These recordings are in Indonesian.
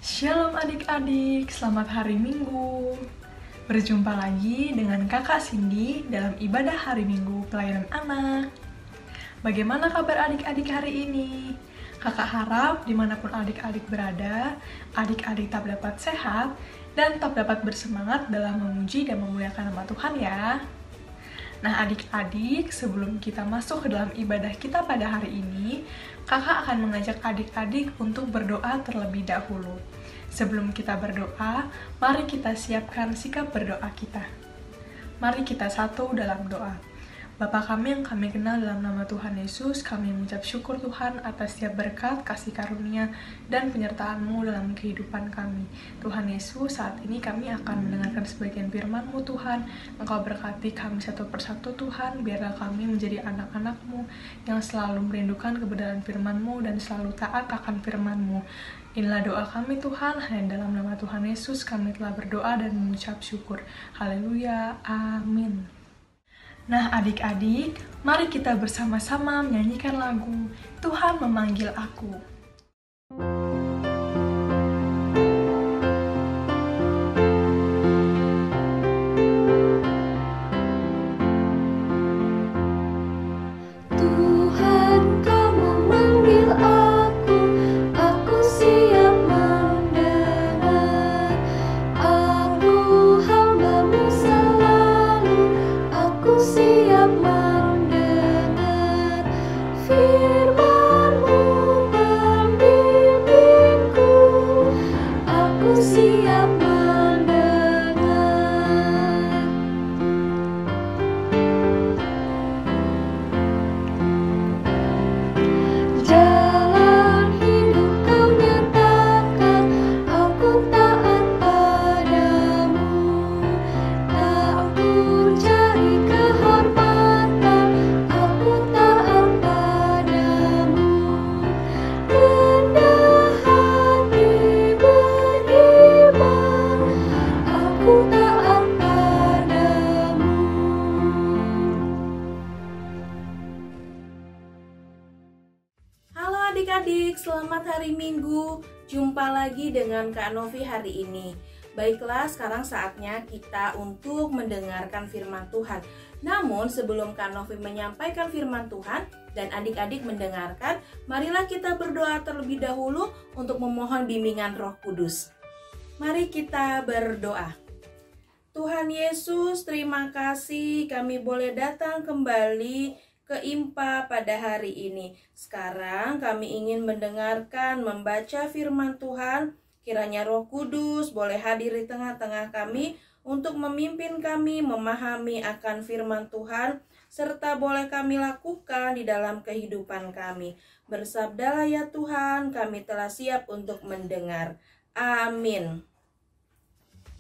Shalom adik-adik, selamat hari Minggu. Berjumpa lagi dengan kakak Cindy dalam ibadah hari Minggu pelayanan anak. Bagaimana kabar adik-adik hari ini? Kakak harap dimanapun adik-adik berada, adik-adik tetap dapat sehat dan tetap dapat bersemangat dalam memuji dan memuliakan nama Tuhan ya. Nah adik-adik, sebelum kita masuk ke dalam ibadah kita pada hari ini, kakak akan mengajak adik-adik untuk berdoa terlebih dahulu. Sebelum kita berdoa, mari kita siapkan sikap berdoa kita. Mari kita satu dalam doa. Bapa kami yang kami kenal dalam nama Tuhan Yesus, kami mengucap syukur Tuhan atas setiap berkat, kasih karunia, dan penyertaan-Mu dalam kehidupan kami. Tuhan Yesus, saat ini kami akan mendengarkan sebagian firman-Mu Tuhan. Engkau berkati kami satu persatu Tuhan, biarlah kami menjadi anak-anak-Mu yang selalu merindukan kebenaran firman-Mu dan selalu taat akan firman-Mu. Inilah doa kami Tuhan, hanya dalam nama Tuhan Yesus kami telah berdoa dan mengucap syukur. Haleluya, amin. Nah adik-adik, mari kita bersama-sama menyanyikan lagu Tuhan Memanggil Aku. Adik-adik, selamat hari Minggu. Jumpa lagi dengan Kak Novi hari ini. Baiklah, sekarang saatnya kita untuk mendengarkan firman Tuhan. Namun sebelum Kak Novi menyampaikan firman Tuhan dan adik-adik mendengarkan, marilah kita berdoa terlebih dahulu untuk memohon bimbingan Roh Kudus. Mari kita berdoa. Tuhan Yesus, terima kasih kami boleh datang kembali ke IMPA pada hari ini. Sekarang kami ingin mendengarkan, membaca firman Tuhan. Kiranya Roh Kudus boleh hadir di tengah-tengah kami untuk memimpin kami memahami akan firman Tuhan, serta boleh kami lakukan di dalam kehidupan kami. Bersabdalah ya Tuhan, kami telah siap untuk mendengar. Amin.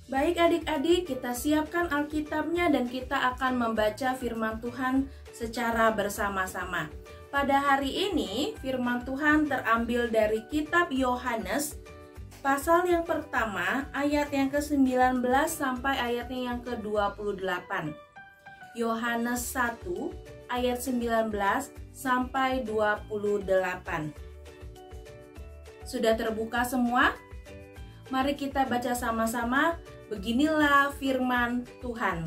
Baik adik-adik, kita siapkan Alkitabnya dan kita akan membaca firman Tuhan secara bersama-sama. Pada hari ini, firman Tuhan terambil dari kitab Yohanes, pasal yang pertama, ayat yang ke-19 sampai ayatnya yang ke-28. Yohanes 1, ayat 19 sampai 28. Sudah terbuka semua? Mari kita baca sama-sama. Beginilah firman Tuhan.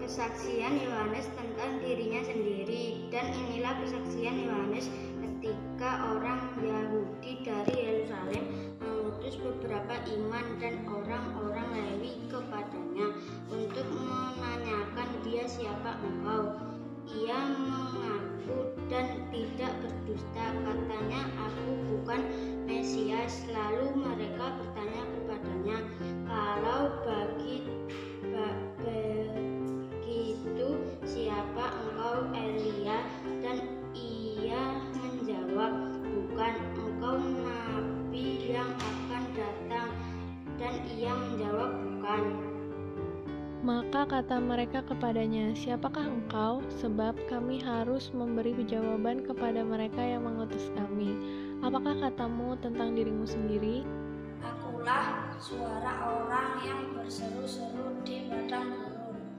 Kesaksian Yohanes tentang dirinya sendiri. Dan inilah kesaksian Yohanes ketika orang Yahudi dari Yerusalem mengutus beberapa imam dan orang-orang Lewi kepadanya untuk menanyakan dia siapa engkau. Ia mengaku dan tidak berdusta, katanya aku bukan Mesias. Lalu mereka bertanya kepadanya, kalau begitu siapa engkau Elia? Dan ia menjawab, bukan. Engkau nabi yang akan datang? Dan ia menjawab, bukan. Maka kata mereka kepadanya, siapakah engkau? Sebab kami harus memberi jawaban kepada mereka yang mengutus kami. Apakah katamu tentang dirimu sendiri? Akulah suara orang yang berseru-seru di padang gurun.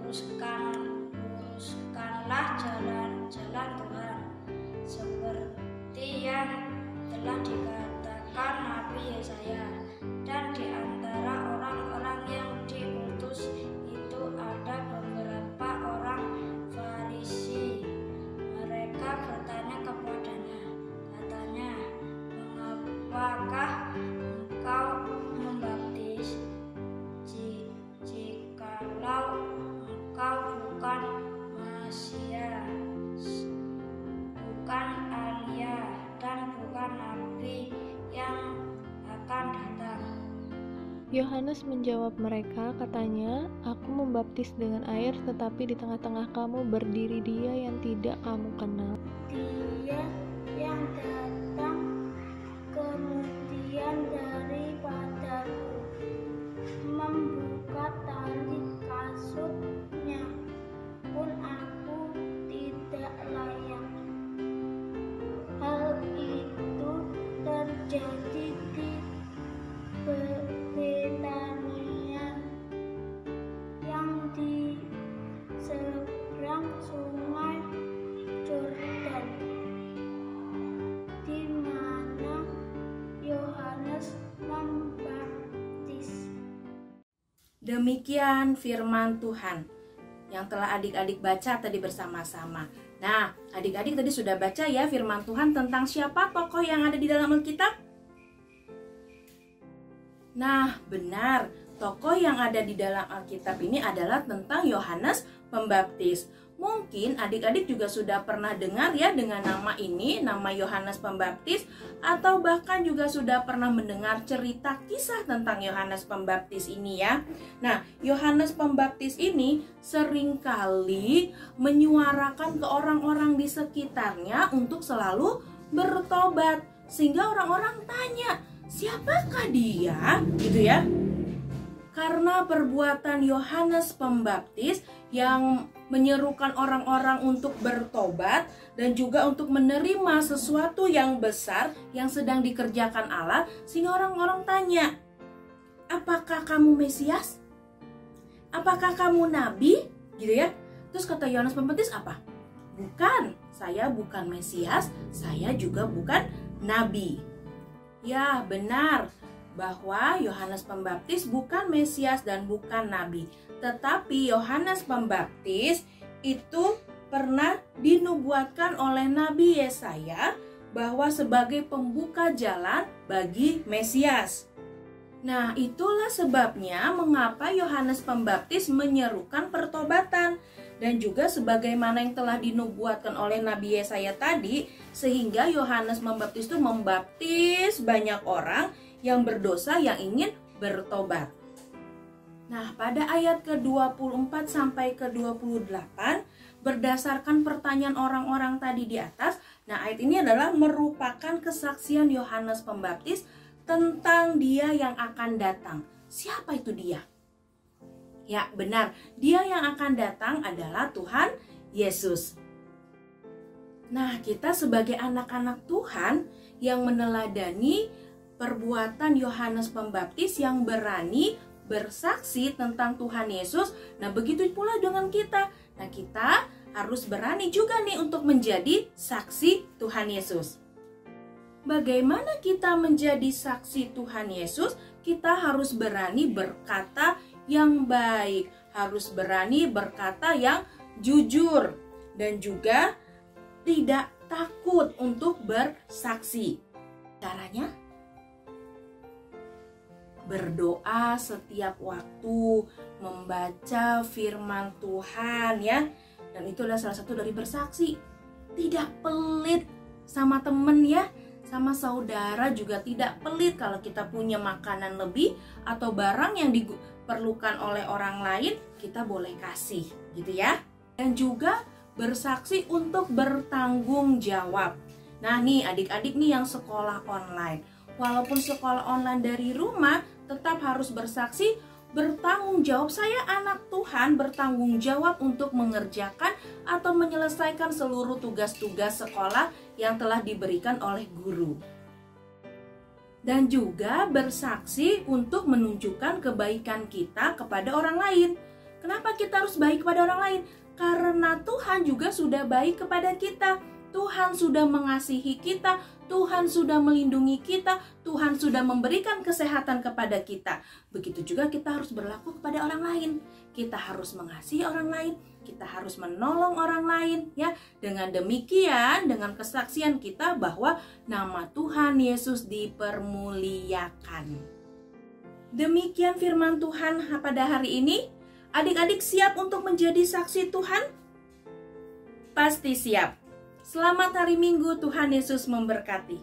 Luruskanlah jalan-jalan Tuhan. Yohanes menjawab mereka, katanya, "Aku membaptis dengan air, tetapi di tengah-tengah kamu berdiri Dia yang tidak kamu kenal. Dia yang datang kemudian daripadaku, membuka tali kasutnya pun aku tidak layak." Hal itu terjadi di Betania yang di seberang sungai Yordan, di mana Yohanes membaptis. Demikian firman Tuhan yang telah adik-adik baca tadi bersama-sama. Nah, adik-adik tadi sudah baca ya firman Tuhan tentang siapa tokoh yang ada di dalam Alkitab? Nah, benar. Tokoh yang ada di dalam Alkitab ini adalah tentang Yohanes Pembaptis. Mungkin adik-adik juga sudah pernah dengar ya dengan nama ini, nama Yohanes Pembaptis, atau bahkan juga sudah pernah mendengar cerita kisah tentang Yohanes Pembaptis ini ya. Nah, Yohanes Pembaptis ini seringkali menyuarakan ke orang-orang di sekitarnya untuk selalu bertobat, sehingga orang-orang tanya, siapakah dia? Gitu ya. Karena perbuatan Yohanes Pembaptis yang menyerukan orang-orang untuk bertobat dan juga untuk menerima sesuatu yang besar yang sedang dikerjakan Allah, sehingga orang-orang tanya, apakah kamu Mesias? Apakah kamu nabi? Gitu ya. Terus kata Yohanes Pembaptis apa? Bukan, saya bukan Mesias, saya juga bukan nabi. Ya, benar bahwa Yohanes Pembaptis bukan Mesias dan bukan nabi. Tetapi Yohanes Pembaptis itu pernah dinubuatkan oleh Nabi Yesaya bahwa sebagai pembuka jalan bagi Mesias. Nah, itulah sebabnya mengapa Yohanes Pembaptis menyerukan pertobatan. Dan juga sebagaimana yang telah dinubuatkan oleh Nabi Yesaya tadi, sehingga Yohanes Pembaptis itu membaptis banyak orang yang berdosa yang ingin bertobat. Nah, pada ayat ke-24 sampai ke-28 berdasarkan pertanyaan orang-orang tadi di atas, nah ayat ini adalah merupakan kesaksian Yohanes Pembaptis tentang dia yang akan datang. Siapa itu dia? Ya, benar. Dia yang akan datang adalah Tuhan Yesus. Nah, kita sebagai anak-anak Tuhan yang meneladani perbuatan Yohanes Pembaptis yang berani bersaksi tentang Tuhan Yesus. Nah, begitu pula dengan kita. Nah, kita harus berani juga nih untuk menjadi saksi Tuhan Yesus. Bagaimana kita menjadi saksi Tuhan Yesus? Kita harus berani berkata yang baik, harus berani berkata yang jujur, dan juga tidak takut untuk bersaksi. Caranya? Berdoa setiap waktu, membaca firman Tuhan ya. Dan itu adalah salah satu dari bersaksi. Tidak pelit sama temen ya, sama saudara juga tidak pelit kalau kita punya makanan lebih atau barang yang diperlukan oleh orang lain, kita boleh kasih gitu ya. Dan juga bersaksi untuk bertanggung jawab. Nah nih adik-adik nih yang sekolah online, walaupun sekolah online dari rumah, tetap harus bersaksi, bertanggung jawab. Saya anak Tuhan, bertanggung jawab untuk mengerjakan atau menyelesaikan seluruh tugas-tugas sekolah yang telah diberikan oleh guru. Dan juga bersaksi untuk menunjukkan kebaikan kita kepada orang lain. Kenapa kita harus baik kepada orang lain? Karena Tuhan juga sudah baik kepada kita. Tuhan sudah mengasihi kita, Tuhan sudah melindungi kita, Tuhan sudah memberikan kesehatan kepada kita. Begitu juga kita harus berlaku kepada orang lain. Kita harus mengasihi orang lain, kita harus menolong orang lain ya. Dengan demikian, dengan kesaksian kita bahwa nama Tuhan Yesus dipermuliakan. Demikian firman Tuhan pada hari ini. Adik-adik siap untuk menjadi saksi Tuhan? Pasti siap. Selamat hari Minggu, Tuhan Yesus memberkati.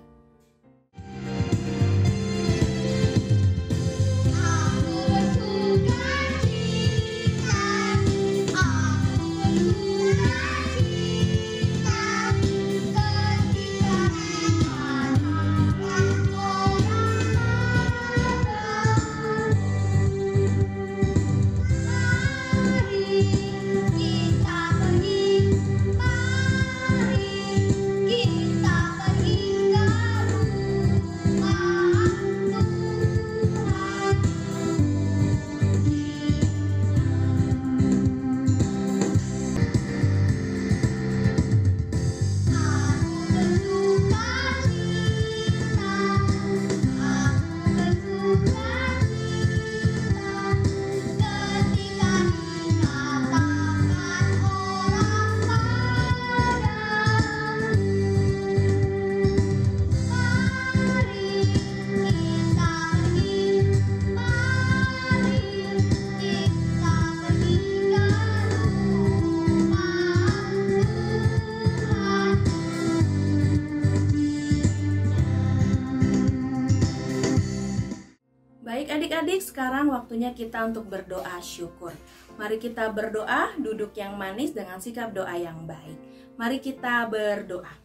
Adik-adik, sekarang waktunya kita untuk berdoa syukur. Mari kita berdoa, duduk yang manis dengan sikap doa yang baik. Mari kita berdoa.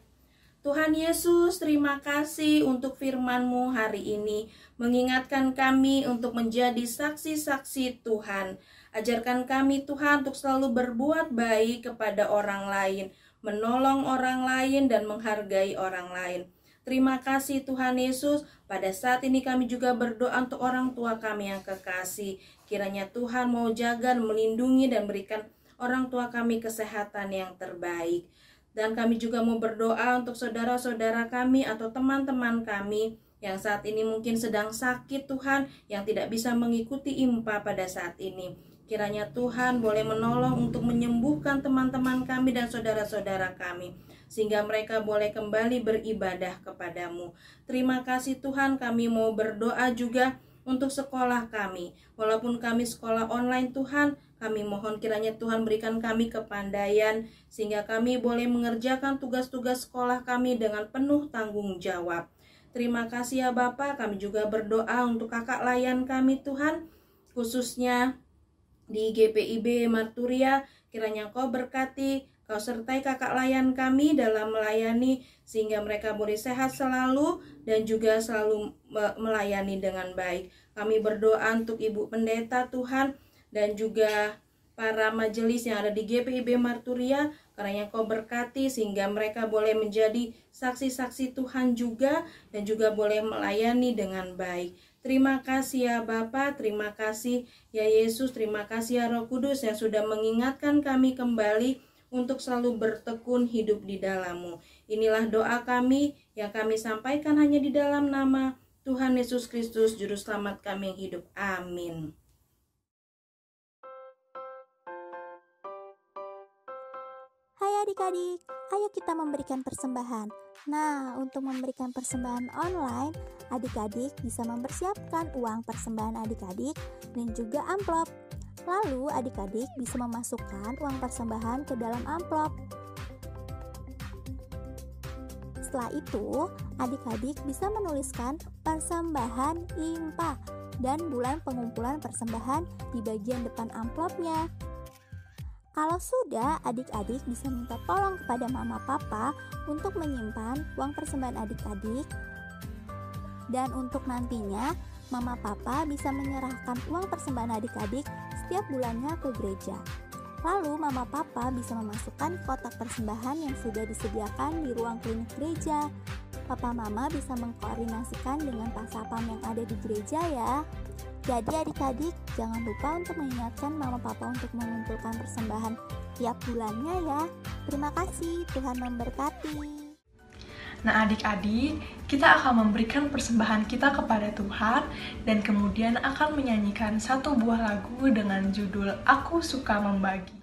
Tuhan Yesus, terima kasih untuk firman-Mu hari ini, mengingatkan kami untuk menjadi saksi-saksi Tuhan. Ajarkan kami Tuhan untuk selalu berbuat baik kepada orang lain, menolong orang lain dan menghargai orang lain. Terima kasih Tuhan Yesus. Pada saat ini kami juga berdoa untuk orang tua kami yang kekasih. Kiranya Tuhan mau jaga, melindungi dan berikan orang tua kami kesehatan yang terbaik. Dan kami juga mau berdoa untuk saudara-saudara kami atau teman-teman kami yang saat ini mungkin sedang sakit Tuhan, yang tidak bisa mengikuti IMPA pada saat ini. Kiranya Tuhan boleh menolong untuk menyembuhkan teman-teman kami dan saudara-saudara kami, sehingga mereka boleh kembali beribadah kepadamu. Terima kasih Tuhan, kami mau berdoa juga untuk sekolah kami. Walaupun kami sekolah online Tuhan, kami mohon kiranya Tuhan berikan kami kepandaian, sehingga kami boleh mengerjakan tugas-tugas sekolah kami dengan penuh tanggung jawab. Terima kasih ya Bapak, kami juga berdoa untuk kakak layan kami Tuhan, khususnya di GPIB Marturia. Kiranya Kau berkati, Kau sertai kakak layan kami dalam melayani, sehingga mereka boleh sehat selalu dan juga selalu melayani dengan baik. Kami berdoa untuk Ibu Pendeta Tuhan dan juga para majelis yang ada di GPIB Marturia. Kiranya Kau berkati sehingga mereka boleh menjadi saksi-saksi Tuhan juga dan juga boleh melayani dengan baik. Terima kasih ya Bapa, terima kasih ya Yesus, terima kasih ya Roh Kudus yang sudah mengingatkan kami kembali untuk selalu bertekun hidup di dalam-Mu. Inilah doa kami yang kami sampaikan hanya di dalam nama Tuhan Yesus Kristus, Juru Selamat kami yang hidup. Amin. Hai adik-adik, ayo kita memberikan persembahan. Nah, untuk memberikan persembahan online, adik-adik bisa mempersiapkan uang persembahan adik-adik dan juga amplop. Lalu adik-adik bisa memasukkan uang persembahan ke dalam amplop. Setelah itu, adik-adik bisa menuliskan persembahan IMPA dan bulan pengumpulan persembahan di bagian depan amplopnya. Kalau sudah, adik-adik bisa minta tolong kepada mama papa untuk menyimpan uang persembahan adik-adik. Dan untuk nantinya, mama papa bisa menyerahkan uang persembahan adik-adik setiap bulannya ke gereja. Lalu mama papa bisa memasukkan kotak persembahan yang sudah disediakan di ruang klinik gereja. Papa mama bisa mengkoordinasikan dengan pasapam yang ada di gereja ya. Jadi adik-adik jangan lupa untuk mengingatkan mama papa untuk mengumpulkan persembahan tiap bulannya ya. Terima kasih, Tuhan memberkati. Nah adik-adik, kita akan memberikan persembahan kita kepada Tuhan dan kemudian akan menyanyikan satu buah lagu dengan judul Aku Suka Membagi.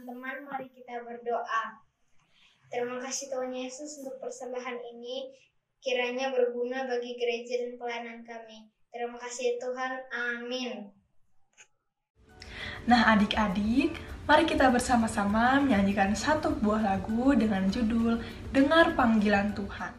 Teman-teman, mari kita berdoa. Terima kasih Tuhan Yesus untuk persembahan ini, kiranya berguna bagi gereja dan pelayanan kami. Terima kasih Tuhan, amin. Nah adik-adik, mari kita bersama-sama menyanyikan satu buah lagu dengan judul Dengar Panggilan Tuhan.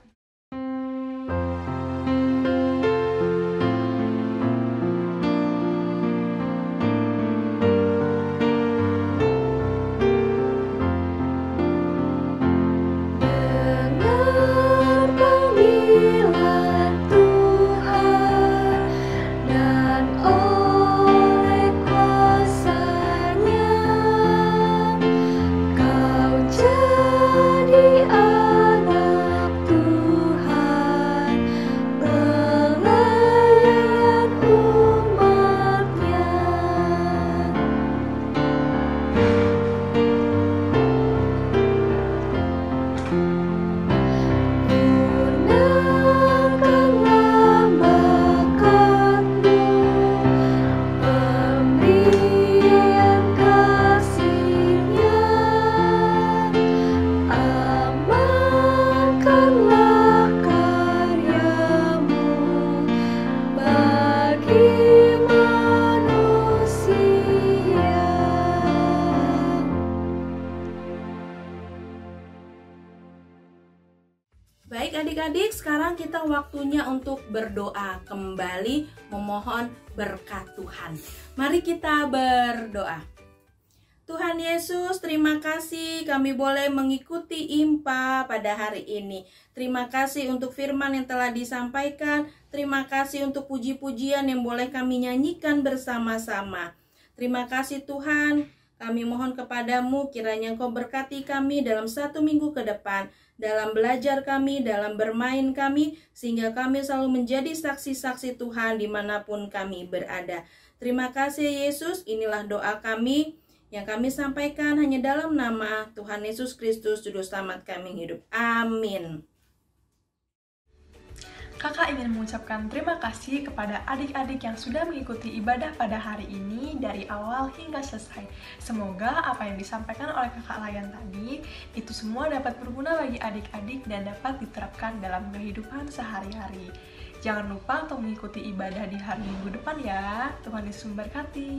Adik-adik, sekarang kita waktunya untuk berdoa, kembali memohon berkat Tuhan. Mari kita berdoa. Tuhan Yesus, terima kasih kami boleh mengikuti IMPA pada hari ini. Terima kasih untuk firman yang telah disampaikan. Terima kasih untuk puji-pujian yang boleh kami nyanyikan bersama-sama. Terima kasih Tuhan, kami mohon kepadamu kiranya Engkau berkati kami dalam 1 minggu ke depan, dalam belajar kami, dalam bermain kami, sehingga kami selalu menjadi saksi-saksi Tuhan dimanapun kami berada. Terima kasih Yesus, inilah doa kami yang kami sampaikan hanya dalam nama Tuhan Yesus Kristus, Juru Selamat kami hidup. Amin. Kakak ingin mengucapkan terima kasih kepada adik-adik yang sudah mengikuti ibadah pada hari ini dari awal hingga selesai. Semoga apa yang disampaikan oleh kakak Layan tadi, itu semua dapat berguna bagi adik-adik dan dapat diterapkan dalam kehidupan sehari-hari. Jangan lupa untuk mengikuti ibadah di hari Minggu depan ya. Tuhan Yesus memberkati.